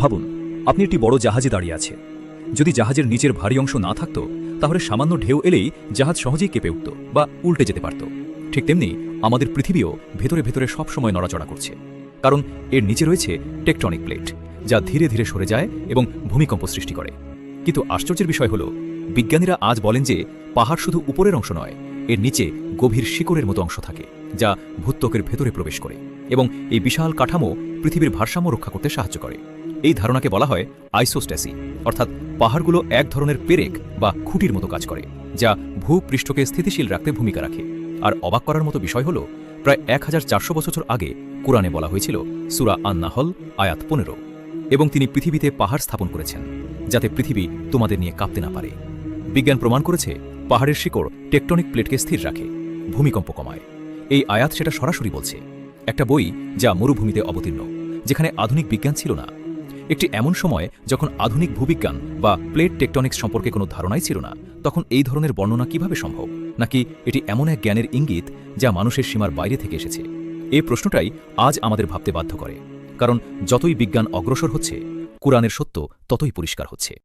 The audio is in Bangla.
ভাবুন, আপনি একটি বড় জাহাজে দাঁড়িয়ে আছে। যদি জাহাজের নিচের ভারী অংশ না থাকত, তাহলে সামান্য ঢেউ এলেই জাহাজ সহজেই কেঁপে উঠত বা উল্টে যেতে পারত। ঠিক তেমনি আমাদের পৃথিবীও ভেতরে ভেতরে সবসময় নড়াচড়া করছে, কারণ এর নিচে রয়েছে টেকটনিক প্লেট, যা ধীরে ধীরে সরে যায় এবং ভূমিকম্প সৃষ্টি করে। কিন্তু আশ্চর্যের বিষয় হল, বিজ্ঞানীরা আজ বলেন যে পাহাড় শুধু উপরের অংশ নয়, এর নিচে গভীর শিকড়ের মতো অংশ থাকে, যা ভূত্বকের ভেতরে প্রবেশ করে এবং এই বিশাল কাঠামো পৃথিবীর ভারসাম্য রক্ষা করতে সাহায্য করে। এই ধারণাকে বলা হয় আইসোস্ট্যাসি, অর্থাৎ পাহাড়গুলো এক ধরনের পেরেক বা খুঁটির মতো কাজ করে, যা ভূপৃষ্ঠকে স্থিতিশীল রাখতে ভূমিকা রাখে। আর অবাক করার মতো বিষয় হল, প্রায় 1400 বছর আগে কোরআনে বলা হয়েছিল, সূরা আন-নাহল আয়াত 15, এবং তিনি পৃথিবীতে পাহাড় স্থাপন করেছেন, যাতে পৃথিবী তোমাদের নিয়ে কাঁপতে না পারে। বিজ্ঞান প্রমাণ করেছে পাহাড়ের শিকড় টেকটনিক প্লেটকে স্থির রাখে, ভূমিকম্প কমায়। এই আয়াত সেটা সরাসরি বলছে। একটা বই যা মরুভূমিতে অবতীর্ণ, যেখানে আধুনিক বিজ্ঞান ছিল না। একটি এমন সময় যখন আধুনিক ভূবিজ্ঞান বা প্লেট টেকটনিক্স সম্পর্কে কোনো ধারণাই ছিল না, তখন এই ধরনের বর্ণনা কিভাবে সম্ভব? নাকি এটি এমন এক জ্ঞানের ইঙ্গিত যা মানুষের সীমার বাইরে থেকে এসেছে? এই প্রশ্নটাই আজ আমাদের ভাবতে বাধ্য করে, কারণ যতই বিজ্ঞান অগ্রসর হচ্ছে, কুরআনের সত্য ততই পরিষ্কার হচ্ছে।